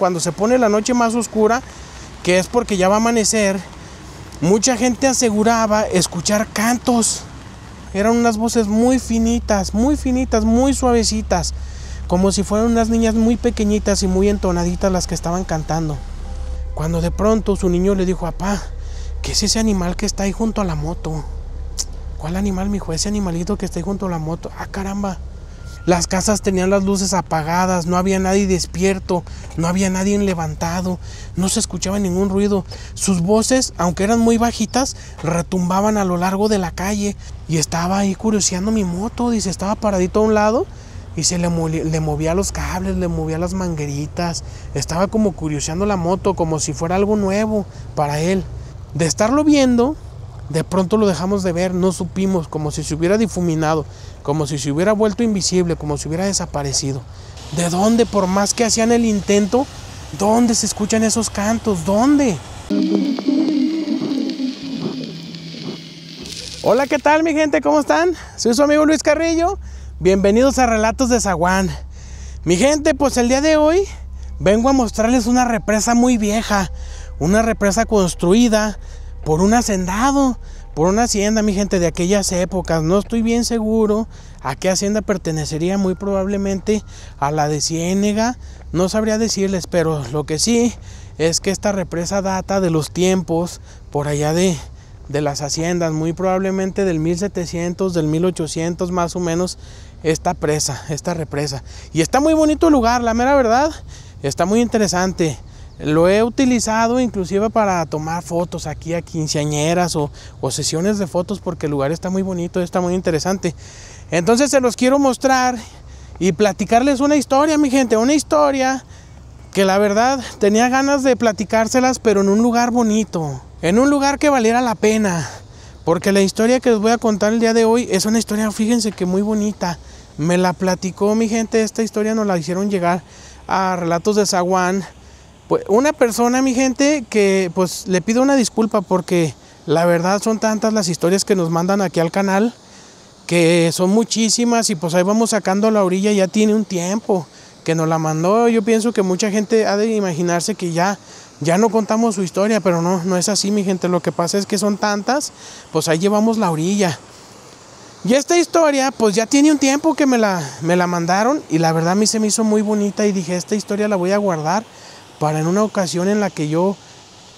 cuando se pone la noche más oscura, que es porque ya va a amanecer, mucha gente aseguraba escuchar cantos. Eran unas voces muy finitas, muy suavecitas, como si fueran unas niñas muy pequeñitas y muy entonaditas las que estaban cantando. Cuando de pronto su niño le dijo: papá, ¿qué es ese animal que está ahí junto a la moto? ¿Cuál animal, mijo? Ese animalito que está ahí junto a la moto. Ah, caramba. Las casas tenían las luces apagadas, no había nadie despierto, no había nadie levantado, no se escuchaba ningún ruido. Sus voces, aunque eran muy bajitas, retumbaban a lo largo de la calle. Y estaba ahí curioseando mi moto, dice, estaba paradito a un lado y se le movía los cables, le movía las mangueritas. Estaba como curioseando la moto, como si fuera algo nuevo para él. De estarlo viendo, de pronto lo dejamos de ver, no supimos, como si se hubiera difuminado, como si se hubiera vuelto invisible, como si hubiera desaparecido. ¿De dónde, por más que hacían el intento, dónde se escuchan esos cantos? ¿Dónde? Hola, ¿qué tal, mi gente? ¿Cómo están? Soy su amigo Luis Carrillo. Bienvenidos a Relatos de Zaguán. Mi gente, pues el día de hoy vengo a mostrarles una represa muy vieja, una represa construida por un hacendado, por una hacienda, mi gente, de aquellas épocas. No estoy bien seguro a qué hacienda pertenecería, muy probablemente a la de Ciénega, no sabría decirles, pero lo que sí es que esta represa data de los tiempos por allá de las haciendas, muy probablemente del 1700, del 1800 más o menos, esta represa. Y está muy bonito el lugar, la mera verdad, está muy interesante. Lo he utilizado inclusive para tomar fotos aquí a quinceañeras o sesiones de fotos, porque el lugar está muy bonito, está muy interesante. Entonces se los quiero mostrar y platicarles una historia, mi gente, una historia que la verdad tenía ganas de platicárselas, pero en un lugar bonito, en un lugar que valiera la pena, porque la historia que les voy a contar el día de hoy es una historia, fíjense que muy bonita. Me la platicó, mi gente, esta historia nos la hicieron llegar a Relatos de Zaguán. Pues una persona, mi gente, que pues le pido una disculpa, porque la verdad son tantas las historias que nos mandan aquí al canal, que son muchísimas, y pues ahí vamos sacando a la orilla. Ya tiene un tiempo que nos la mandó. Yo pienso que mucha gente ha de imaginarse que ya no contamos su historia, pero no es así, mi gente. Lo que pasa es que son tantas, pues ahí llevamos la orilla. Y esta historia pues ya tiene un tiempo que me la mandaron, y la verdad a mí se me hizo muy bonita, y dije, esta historia la voy a guardar para en una ocasión en la que yo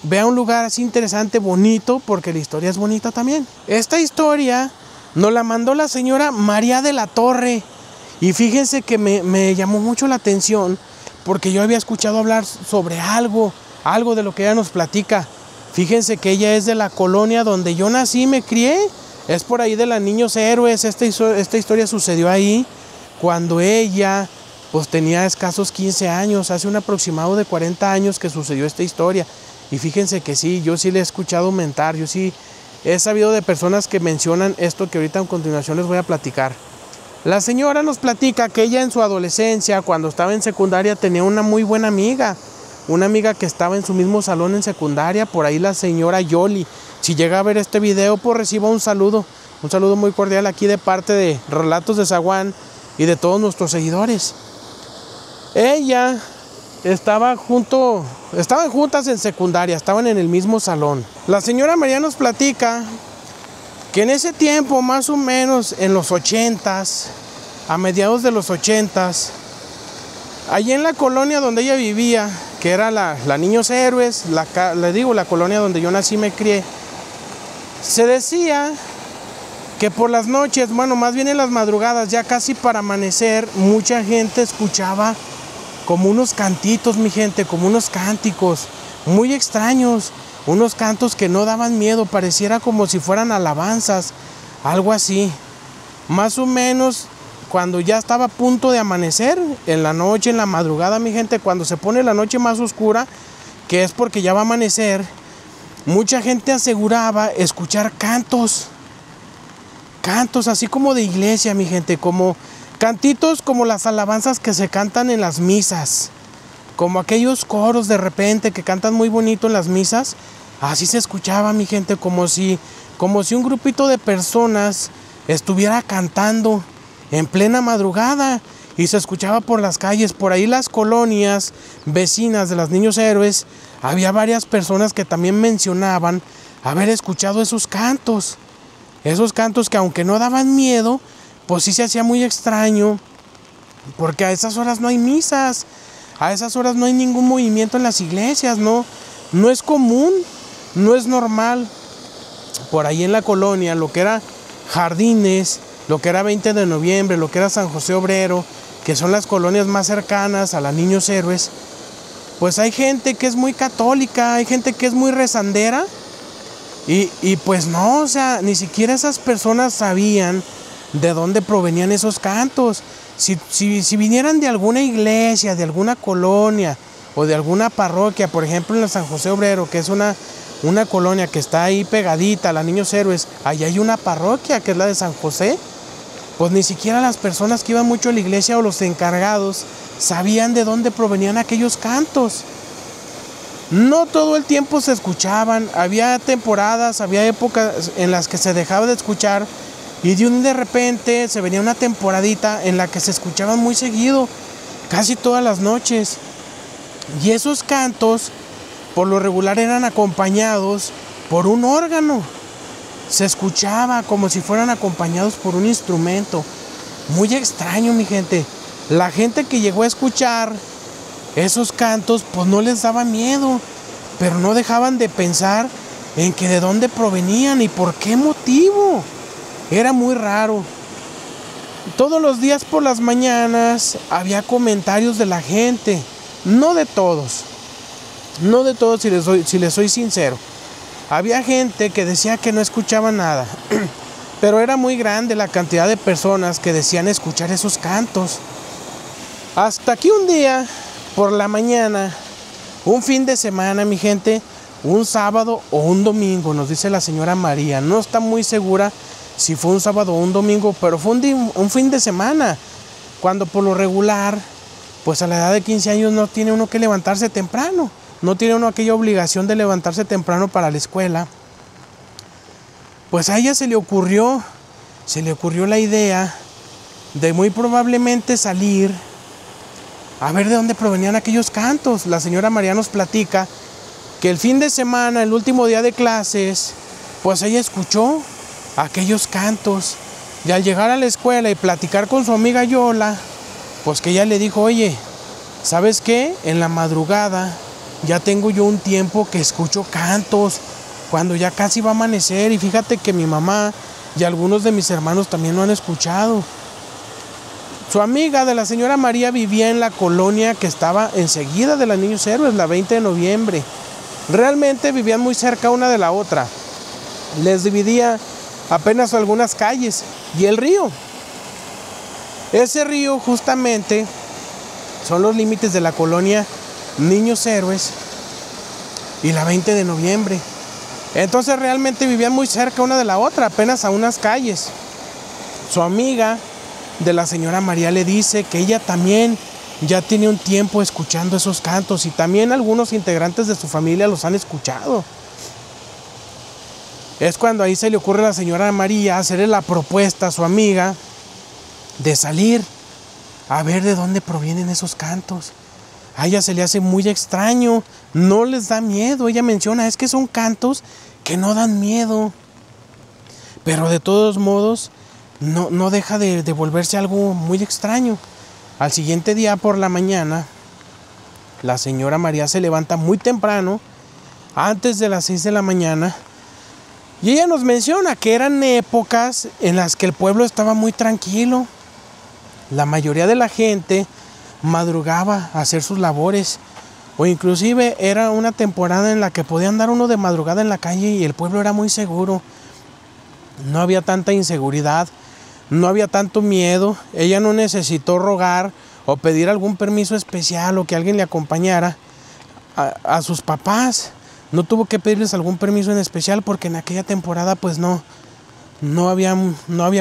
vea un lugar así interesante, bonito, porque la historia es bonita también. Esta historia nos la mandó la señora María de la Torre, y fíjense que me llamó mucho la atención, porque yo había escuchado hablar sobre algo de lo que ella nos platica. Fíjense que ella es de la colonia donde yo nací y me crié, es por ahí de la Niños Héroes. Esta historia sucedió ahí cuando ella pues tenía escasos 15 años, hace un aproximado de 40 años que sucedió esta historia. Y fíjense que sí, yo sí le he escuchado mentar, yo sí he sabido de personas que mencionan esto que ahorita a continuación les voy a platicar. La señora nos platica que ella en su adolescencia, cuando estaba en secundaria, tenía una muy buena amiga, una amiga que estaba en su mismo salón en secundaria, por ahí la señora Yoli. Si llega a ver este video, pues reciba un saludo muy cordial aquí de parte de Relatos de Zaguán y de todos nuestros seguidores. Ella estaban juntas en secundaria, estaban en el mismo salón. La señora María nos platica que en ese tiempo, más o menos en los 80s, a mediados de los 80s, allí en la colonia donde ella vivía, que era la Niños Héroes, la colonia donde yo nací y me crié, se decía que por las noches, bueno, más bien en las madrugadas, ya casi para amanecer, mucha gente escuchaba como unos cantitos, mi gente, como unos cánticos muy extraños, unos cantos que no daban miedo, pareciera como si fueran alabanzas, algo así. Más o menos cuando ya estaba a punto de amanecer, en la noche, en la madrugada, mi gente, cuando se pone la noche más oscura, que es porque ya va a amanecer, mucha gente aseguraba escuchar cantos así como de iglesia, mi gente, como cantitos como las alabanzas que se cantan en las misas, como aquellos coros de repente que cantan muy bonito en las misas. Así se escuchaba, mi gente, como si un grupito de personas estuviera cantando en plena madrugada. y se escuchaba por las calles, por ahí las colonias vecinas de los Niños Héroes. Había varias personas que también mencionaban haber escuchado esos cantos que aunque no daban miedo, pues sí se hacía muy extraño, porque a esas horas no hay misas, a esas horas no hay ningún movimiento en las iglesias, no es común, no es normal. Por ahí en la colonia, lo que era Jardines, lo que era 20 de noviembre, lo que era San José Obrero, que son las colonias más cercanas a los Niños Héroes, pues hay gente que es muy católica, hay gente que es muy rezandera, y pues no, o sea, ni siquiera esas personas sabían de dónde provenían esos cantos. Si vinieran de alguna iglesia, de alguna colonia o de alguna parroquia, por ejemplo en la San José Obrero, que es una colonia que está ahí pegadita a los Niños Héroes, allí hay una parroquia que es la de San José, pues ni siquiera las personas que iban mucho a la iglesia o los encargados sabían de dónde provenían aquellos cantos. No todo el tiempo se escuchaban, había temporadas, había épocas en las que se dejaba de escuchar y de repente se venía una temporadita en la que se escuchaban muy seguido, casi todas las noches. Y esos cantos por lo regular eran acompañados por un órgano. Se escuchaba como si fueran acompañados por un instrumento. Muy extraño, mi gente. La gente que llegó a escuchar esos cantos, pues no les daba miedo, pero no dejaban de pensar en que de dónde provenían y por qué motivo. Era muy raro. Todos los días por las mañanas había comentarios de la gente, no de todos, si les soy sincero. Había gente que decía que no escuchaba nada, pero era muy grande la cantidad de personas que decían escuchar esos cantos. Hasta que un día, por la mañana, un fin de semana, mi gente, un sábado o un domingo, nos dice la señora María, no está muy segura si fue un sábado o un domingo, pero fue un fin de semana, cuando por lo regular, pues a la edad de 15 años no tiene uno que levantarse temprano, no tiene uno aquella obligación de levantarse temprano para la escuela. Pues a ella se le ocurrió la idea de muy probablemente salir a ver de dónde provenían aquellos cantos. La señora María nos platica que el fin de semana, el último día de clases, pues ella escuchó aquellos cantos. Y al llegar a la escuela y platicar con su amiga Yola, pues que ella le dijo, oye, ¿sabes qué? En la madrugada ya tengo yo un tiempo que escucho cantos, cuando ya casi va a amanecer, y fíjate que mi mamá y algunos de mis hermanos también lo han escuchado. Su amiga de la señora María vivía en la colonia que estaba enseguida de los Niños Héroes, la 20 de noviembre. Realmente vivían muy cerca una de la otra. Les dividía apenas algunas calles y el río. Ese río justamente son los límites de la colonia Niños Héroes y la 20 de noviembre. Entonces realmente vivían muy cerca una de la otra, apenas a unas calles. Su amiga de la señora María le dice que ella también ya tiene un tiempo escuchando esos cantos y también algunos integrantes de su familia los han escuchado. Es cuando ahí se le ocurre a la señora María hacerle la propuesta a su amiga de salir a ver de dónde provienen esos cantos. A ella se le hace muy extraño, no les da miedo. Ella menciona, es que son cantos que no dan miedo, pero de todos modos no deja de volverse algo muy extraño. Al siguiente día por la mañana, la señora María se levanta muy temprano, antes de las 6 de la mañana, y ella nos menciona que eran épocas en las que el pueblo estaba muy tranquilo. La mayoría de la gente madrugaba a hacer sus labores, o inclusive era una temporada en la que podía andar uno de madrugada en la calle y el pueblo era muy seguro. No había tanta inseguridad, no había tanto miedo. Ella no necesitó rogar o pedir algún permiso especial o que alguien le acompañara a sus papás. No tuvo que pedirles algún permiso en especial porque en aquella temporada pues no había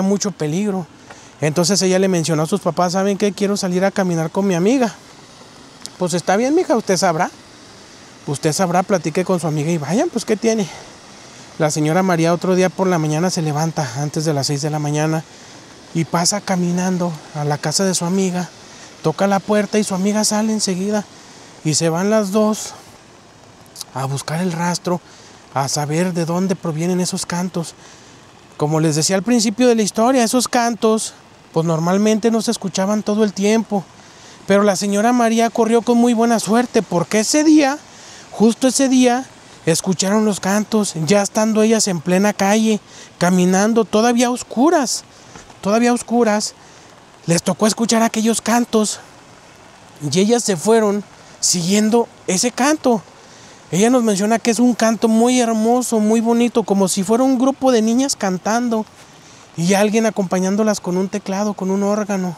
mucho peligro. Entonces ella le mencionó a sus papás, ¿saben qué? Quiero salir a caminar con mi amiga. Pues está bien, mija, usted sabrá, platique con su amiga y vayan, pues ¿qué tiene? La señora María otro día por la mañana se levanta antes de las 6 de la mañana y pasa caminando a la casa de su amiga toca la puerta y su amiga sale enseguida. Y se van las dos a buscar el rastro, a saber de dónde provienen esos cantos. Como les decía al principio de la historia, esos cantos pues normalmente no se escuchaban todo el tiempo. Pero la señora María corrió con muy buena suerte, porque ese día, justo ese día, escucharon los cantos, ya estando ellas en plena calle, caminando todavía oscuras, les tocó escuchar aquellos cantos y ellas se fueron siguiendo ese canto. Ella nos menciona que es un canto muy hermoso, muy bonito, como si fuera un grupo de niñas cantando y alguien acompañándolas con un teclado, con un órgano.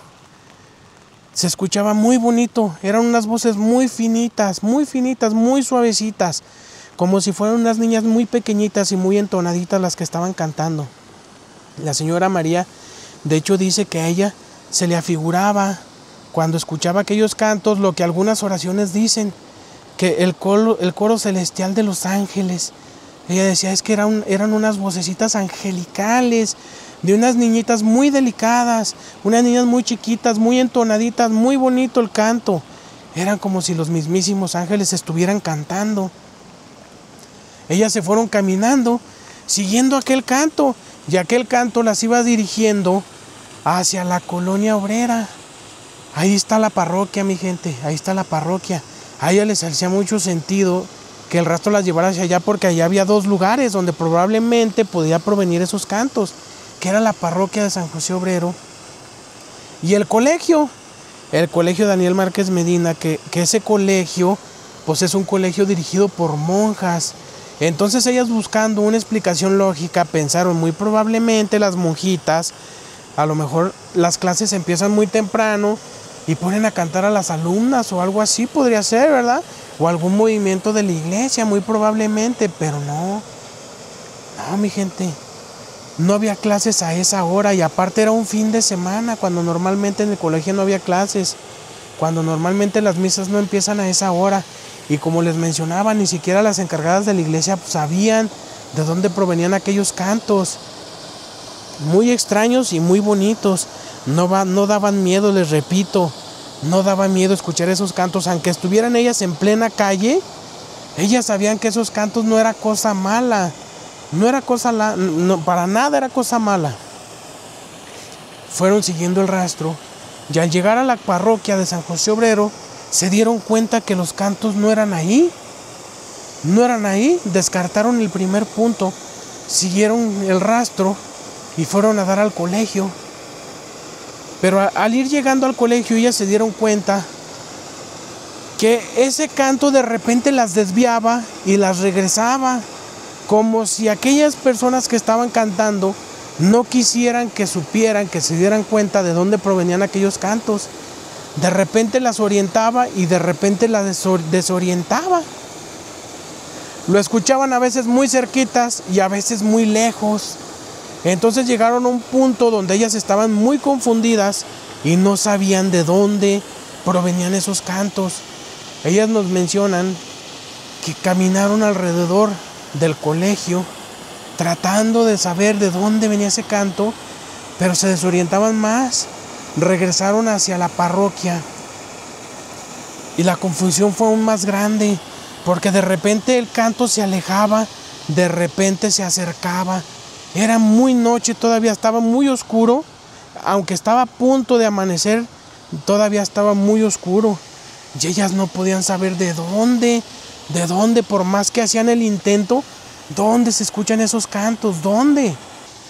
Se escuchaba muy bonito, eran unas voces muy finitas, muy suavecitas, como si fueran unas niñas muy pequeñitas y muy entonaditas las que estaban cantando. La señora María, de hecho, dice que a ella se le afiguraba, cuando escuchaba aquellos cantos, lo que algunas oraciones dicen, que el coro celestial de los ángeles. Ella decía, es que eran unas vocecitas angelicales, de unas niñitas muy delicadas, unas niñas muy chiquitas, muy entonaditas, muy bonito el canto. Eran como si los mismísimos ángeles estuvieran cantando. Ellas se fueron caminando, siguiendo aquel canto, y aquel canto las iba dirigiendo hacia la colonia obrera. Ahí está la parroquia, mi gente, ahí está la parroquia. A ella les hacía mucho sentido que el rastro las llevara hacia allá, porque allá había dos lugares donde probablemente podía provenir esos cantos, que era la parroquia de San José Obrero y el colegio Daniel Márquez Medina, que ese colegio pues es un colegio dirigido por monjas. Entonces ellas, buscando una explicación lógica, pensaron, muy probablemente las monjitas, a lo mejor las clases empiezan muy temprano y ponen a cantar a las alumnas o algo así, podría ser, ¿verdad? O algún movimiento de la iglesia, muy probablemente, pero no, mi gente. No había clases a esa hora, y aparte era un fin de semana, cuando normalmente en el colegio no había clases, cuando normalmente las misas no empiezan a esa hora. Y como les mencionaba, ni siquiera las encargadas de la iglesia sabían de dónde provenían aquellos cantos. Muy extraños y muy bonitos. No daban miedo, les repito. No daba miedo escuchar esos cantos, aunque estuvieran ellas en plena calle. Ellas sabían que esos cantos no era cosa mala. Para nada era cosa mala. Fueron siguiendo el rastro y al llegar a la parroquia de San José Obrero se dieron cuenta que los cantos no eran ahí. Descartaron el primer punto, siguieron el rastro y fueron a dar al colegio. Pero al ir llegando al colegio, ellas se dieron cuenta que ese canto de repente las desviaba y las regresaba, como si aquellas personas que estaban cantando no quisieran que supieran, que se dieran cuenta de dónde provenían aquellos cantos. De repente las orientaba y de repente las desorientaba. Lo escuchaban a veces muy cerquitas y a veces muy lejos. Entonces llegaron a un punto donde ellas estaban muy confundidas y no sabían de dónde provenían esos cantos. Ellas nos mencionan que caminaron alrededor del colegio tratando de saber de dónde venía ese canto, pero se desorientaban más. Regresaron hacia la parroquia y la confusión fue aún más grande, porque de repente el canto se alejaba, de repente se acercaba. Era muy noche, todavía estaba muy oscuro, aunque estaba a punto de amanecer, todavía estaba muy oscuro. Y ellas no podían saber de dónde, por más que hacían el intento, dónde se escuchan esos cantos, dónde.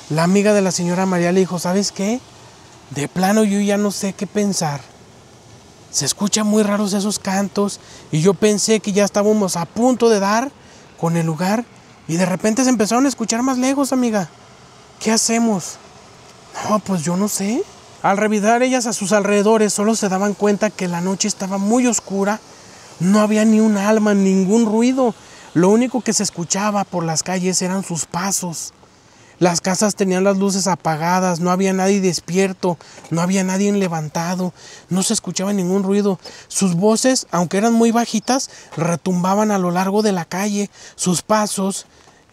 La amiga de la señora María le dijo, ¿sabes qué? De plano yo ya no sé qué pensar. Se escuchan muy raros esos cantos y yo pensé que ya estábamos a punto de dar con el lugar y de repente se empezaron a escuchar más lejos, amiga. ¿Qué hacemos? No, pues yo no sé. Al revisar ellas a sus alrededores, solo se daban cuenta que la noche estaba muy oscura. No había ni un alma, ningún ruido. Lo único que se escuchaba por las calles eran sus pasos. Las casas tenían las luces apagadas, no había nadie despierto, no había nadie levantado, no se escuchaba ningún ruido. Sus voces, aunque eran muy bajitas, retumbaban a lo largo de la calle. Sus pasos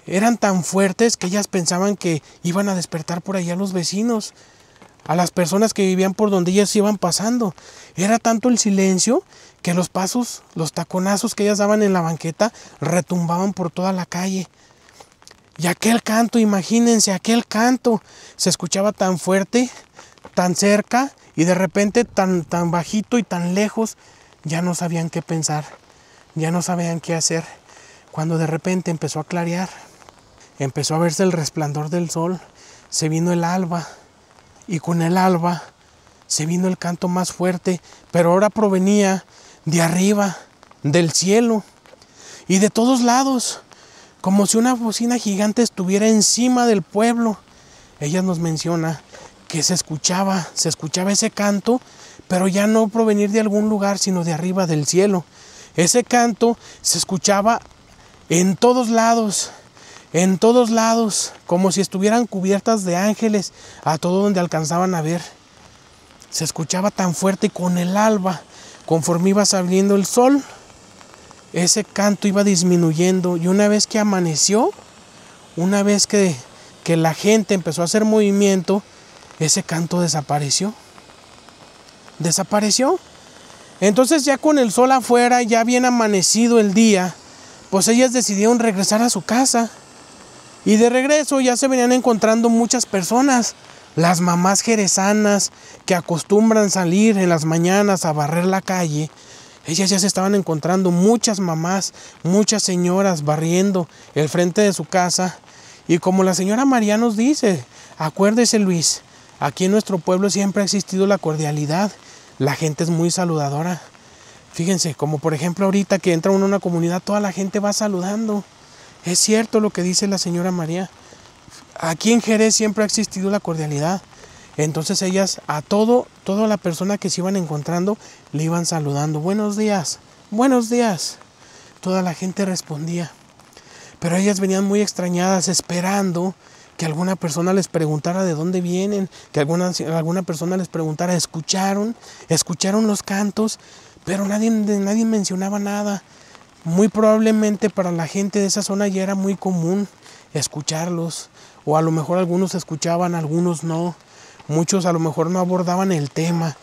eran tan fuertes que ellas pensaban que iban a despertar por allá a los vecinos. a las personas que vivían por donde ellas iban pasando. Era tanto el silencio que los pasos, los taconazos que ellas daban en la banqueta retumbaban por toda la calle. Y aquel canto, imagínense, aquel canto se escuchaba tan fuerte, tan cerca y de repente tan bajito y tan lejos. Ya no sabían qué pensar, ya no sabían qué hacer. Cuando de repente empezó a clarear, empezó a verse el resplandor del sol, se vino el alba y con el alba se vino el canto más fuerte, pero ahora provenía de arriba, del cielo y de todos lados, como si una bocina gigante estuviera encima del pueblo. Ella nos menciona que se escuchaba ese canto, pero ya no provenir de algún lugar, sino de arriba del cielo. Ese canto se escuchaba en todos lados, como si estuvieran cubiertas de ángeles a todo donde alcanzaban a ver. Se escuchaba tan fuerte y con el alba, conforme iba saliendo el sol, ese canto iba disminuyendo y una vez que amaneció, una vez que la gente empezó a hacer movimiento, ese canto desapareció. Entonces ya con el sol afuera, ya bien amanecido el día, pues ellas decidieron regresar a su casa. Y de regreso ya se venían encontrando muchas personas, las mamás jerezanas que acostumbran salir en las mañanas a barrer la calle. Ellas ya se estaban encontrando muchas mamás, muchas señoras barriendo el frente de su casa. Y como la señora María nos dice, acuérdese Luis, aquí en nuestro pueblo siempre ha existido la cordialidad. La gente es muy saludadora. Fíjense, como por ejemplo ahorita que entra uno a una comunidad, toda la gente va saludando. Es cierto lo que dice la señora María. Aquí en Jerez siempre ha existido la cordialidad. Entonces ellas a toda la persona que se iban encontrando le iban saludando. Buenos días, buenos días. Toda la gente respondía. Pero ellas venían muy extrañadas, esperando que alguna persona les preguntara de dónde vienen, que alguna persona les preguntara, ¿escucharon los cantos? Pero nadie mencionaba nada. Muy probablemente para la gente de esa zona ya era muy común escucharlos, o a lo mejor algunos escuchaban, algunos no. Muchos a lo mejor no abordaban el tema.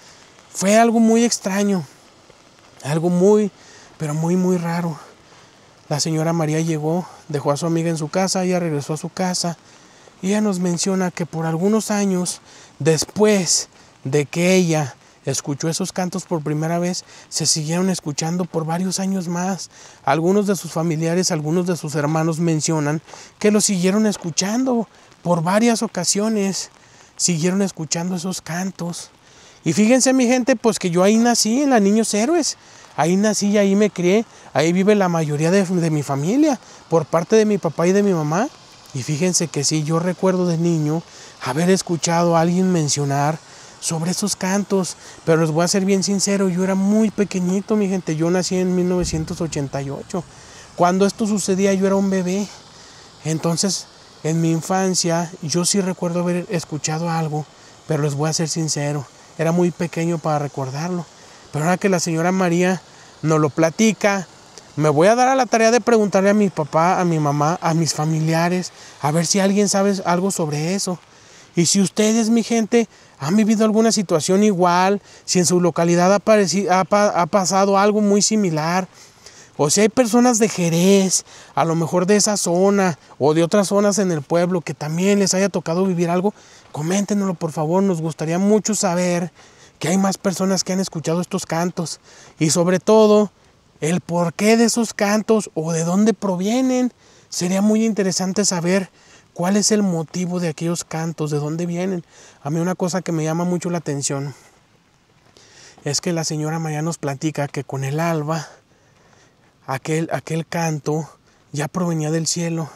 Fue algo muy extraño, algo pero muy raro. La señora María llegó, dejó a su amiga en su casa, ella regresó a su casa y ella nos menciona que por algunos años después de que ella escuchó esos cantos por primera vez, se siguieron escuchando por varios años más. Algunos de sus familiares, algunos de sus hermanos mencionan que lo siguieron escuchando por varias ocasiones. Siguieron escuchando esos cantos. Y fíjense mi gente, pues que yo ahí nací en la Niños Héroes. Ahí nací y ahí me crié. Ahí vive la mayoría de mi familia, por parte de mi papá y de mi mamá. Y fíjense que sí, yo recuerdo de niño haber escuchado a alguien mencionar sobre esos cantos. Pero les voy a ser bien sincero, yo era muy pequeñito mi gente. Yo nací en 1988. Cuando esto sucedía yo era un bebé. Entonces en mi infancia yo sí recuerdo haber escuchado algo, pero les voy a ser sincero, era muy pequeño para recordarlo. Pero ahora que la señora María nos lo platica, me voy a dar a la tarea de preguntarle a mi papá, a mi mamá, a mis familiares, a ver si alguien sabe algo sobre eso. Y si ustedes, mi gente, han vivido alguna situación igual, si en su localidad ha pasado algo muy similar, o si hay personas de Jerez, a lo mejor de esa zona o de otras zonas en el pueblo que también les haya tocado vivir algo, coméntenoslo por favor. Nos gustaría mucho saber que hay más personas que han escuchado estos cantos y sobre todo el porqué de esos cantos o de dónde provienen. Sería muy interesante saber cuál es el motivo de aquellos cantos, de dónde vienen. A mí una cosa que me llama mucho la atención es que la señora María nos platica que con el alba aquel canto ya provenía del cielo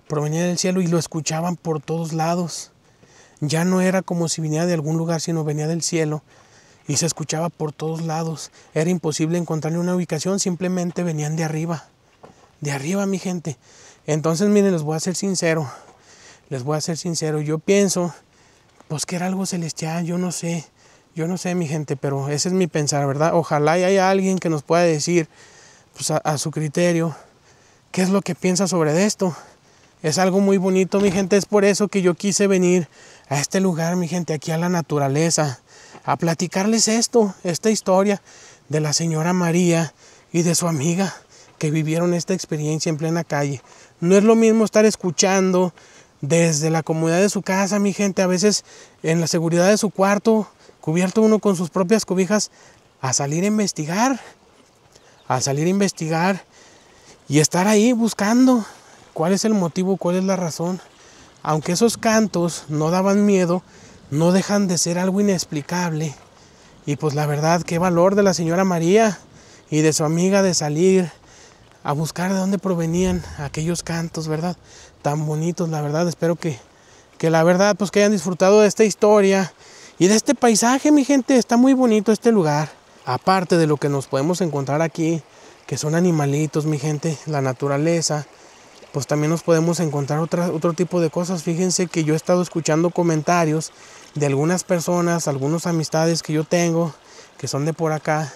y lo escuchaban por todos lados. Ya no era como si viniera de algún lugar, sino venía del cielo y se escuchaba por todos lados. Era imposible encontrarle una ubicación, simplemente venían de arriba mi gente. Entonces miren, les voy a ser sincero, yo pienso pues que era algo celestial, yo no sé mi gente, pero ese es mi pensar, ¿verdad? Ojalá y haya alguien que nos pueda decir pues a su criterio qué es lo que piensa sobre esto. Es algo muy bonito mi gente, es por eso que yo quise venir a este lugar, mi gente, aquí a la naturaleza, a platicarles esta historia de la señora María y de su amiga que vivieron esta experiencia en plena calle. No es lo mismo estar escuchando desde la comodidad de su casa, mi gente, a veces en la seguridad de su cuarto, cubierto uno con sus propias cobijas, a salir a investigar y estar ahí buscando cuál es el motivo, cuál es la razón. Aunque esos cantos no daban miedo, no dejan de ser algo inexplicable. Y pues la verdad, qué valor de la señora María y de su amiga de salir a buscar de dónde provenían aquellos cantos, ¿verdad? Tan bonitos, la verdad. Espero que la verdad, pues que hayan disfrutado de esta historia y de este paisaje, mi gente. Está muy bonito este lugar. Aparte de lo que nos podemos encontrar aquí, que son animalitos, mi gente, la naturaleza, pues también nos podemos encontrar otro tipo de cosas. Fíjense que yo he estado escuchando comentarios de algunas personas, algunas amistades que yo tengo, que son de por acá,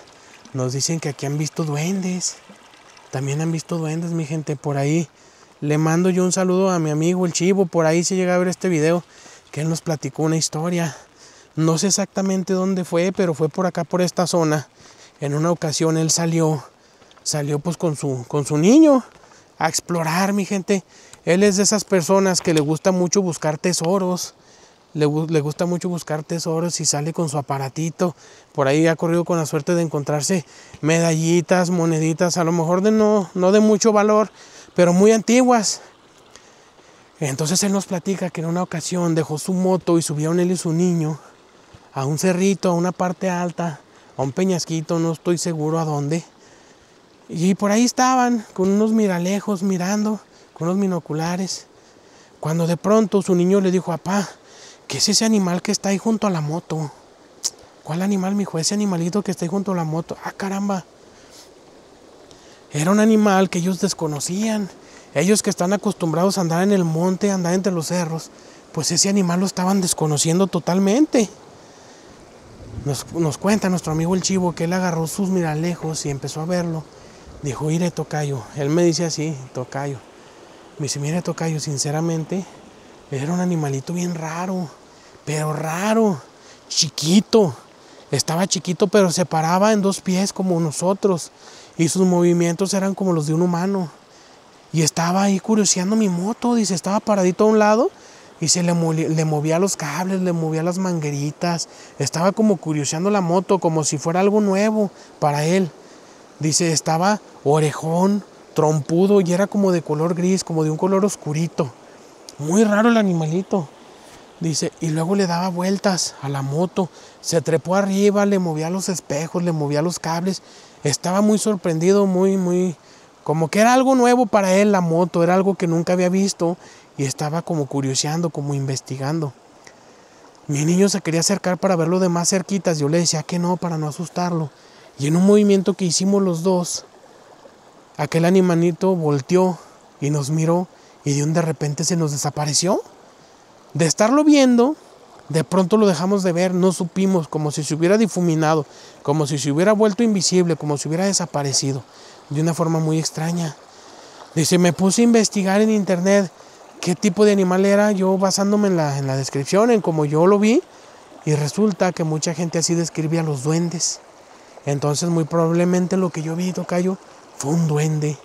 nos dicen que aquí han visto duendes. También han visto duendes, mi gente. Por ahí le mando yo un saludo a mi amigo el Chivo, por ahí se llega a ver este video, que él nos platicó una historia. No sé exactamente dónde fue, pero fue por acá, por esta zona. En una ocasión él salió pues con su niño a explorar, mi gente. Él es de esas personas que le gusta mucho buscar tesoros. Le gusta mucho buscar tesoros y sale con su aparatito. Por ahí ha corrido con la suerte de encontrarse medallitas, moneditas, a lo mejor no de mucho valor, pero muy antiguas. Entonces él nos platica que en una ocasión dejó su moto y subieron él y su niño a un cerrito, a una parte alta, a un peñasquito, no estoy seguro a dónde. Y por ahí estaban con unos miralejos mirando, con unos binoculares, cuando de pronto su niño le dijo: papá, ¿qué es ese animal que está ahí junto a la moto? ¿Cuál animal, mijo? Ese animalito que está ahí junto a la moto. Ah, caramba. Era un animal que ellos desconocían. Ellos que están acostumbrados a andar en el monte, a andar entre los cerros, pues ese animal lo estaban desconociendo totalmente. Nos cuenta nuestro amigo el Chivo que él agarró sus miralejos y empezó a verlo. Dijo: mire, tocayo. Él me dice así, tocayo. Me dice: mire, tocayo, sinceramente, era un animalito bien raro, pero raro, chiquito. Estaba chiquito, pero se paraba en dos pies como nosotros. Y sus movimientos eran como los de un humano. Y estaba ahí curioseando mi moto. Dice, estaba paradito a un lado y se le movía los cables, le movía las mangueritas. Estaba como curioseando la moto, como si fuera algo nuevo para él. Dice, estaba orejón, trompudo y era como de color gris, como de un color oscurito. Muy raro el animalito. Dice, y luego le daba vueltas a la moto, se trepó arriba, le movía los espejos, le movía los cables. Estaba muy sorprendido, muy, como que era algo nuevo para él la moto, era algo que nunca había visto y estaba como curioseando, como investigando. Mi niño se quería acercar para verlo de más cerquitas, yo le decía que no, para no asustarlo. Y en un movimiento que hicimos los dos, aquel animalito volteó y nos miró y de repente se nos desapareció. De estarlo viendo, de pronto lo dejamos de ver, no supimos, como si se hubiera difuminado, como si se hubiera vuelto invisible, como si hubiera desaparecido, de una forma muy extraña. Dice, me puse a investigar en internet qué tipo de animal era, yo basándome en la descripción, en cómo yo lo vi, y resulta que mucha gente así describía a los duendes. Entonces muy probablemente lo que yo vi, tocayo, fue un duende.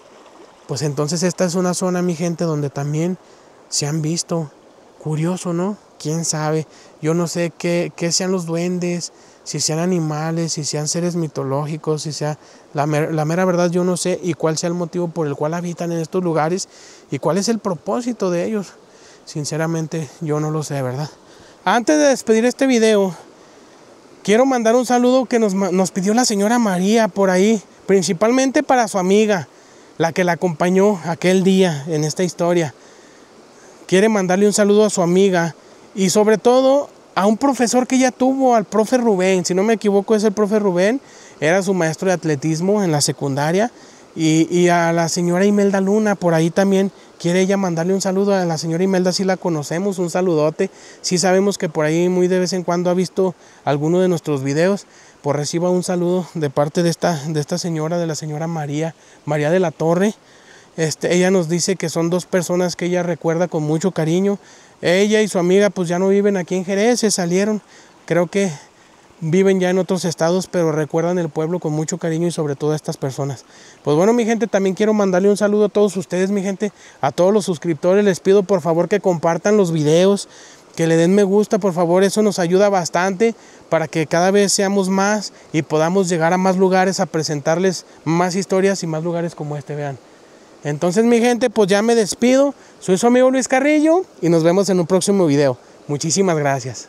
Pues entonces esta es una zona, mi gente, donde también se han visto. Curioso, ¿no? ¿Quién sabe? Yo no sé qué sean los duendes, si sean animales, si sean seres mitológicos, si sea la mera verdad yo no sé, y cuál sea el motivo por el cual habitan en estos lugares y cuál es el propósito de ellos. Sinceramente yo no lo sé, ¿verdad? Antes de despedir este video, quiero mandar un saludo que nos pidió la señora María por ahí, principalmente para su amiga, la que la acompañó aquel día en esta historia. Quiere mandarle un saludo a su amiga y sobre todo a un profesor que ella tuvo, al profe Rubén. Si no me equivoco es el profe Rubén, era su maestro de atletismo en la secundaria. Y a la señora Imelda Luna, por ahí también quiere ella mandarle un saludo a la señora Imelda, si la conocemos, un saludote. Sí sabemos que por ahí muy de vez en cuando ha visto alguno de nuestros videos. Pues reciba un saludo de parte de esta señora, de la señora María de la Torre. Ella nos dice que son dos personas que ella recuerda con mucho cariño. Ella y su amiga pues ya no viven aquí en Jerez, se salieron. Creo que viven ya en otros estados, pero recuerdan el pueblo con mucho cariño y sobre todo a estas personas. Pues bueno, mi gente, también quiero mandarle un saludo a todos ustedes, mi gente, a todos los suscriptores. Les pido por favor que compartan los videos, que le den me gusta, por favor, eso nos ayuda bastante para que cada vez seamos más y podamos llegar a más lugares a presentarles más historias y más lugares como este, vean. Entonces, mi gente, pues ya me despido. Soy su amigo Luis Carrillo y nos vemos en un próximo video. Muchísimas gracias.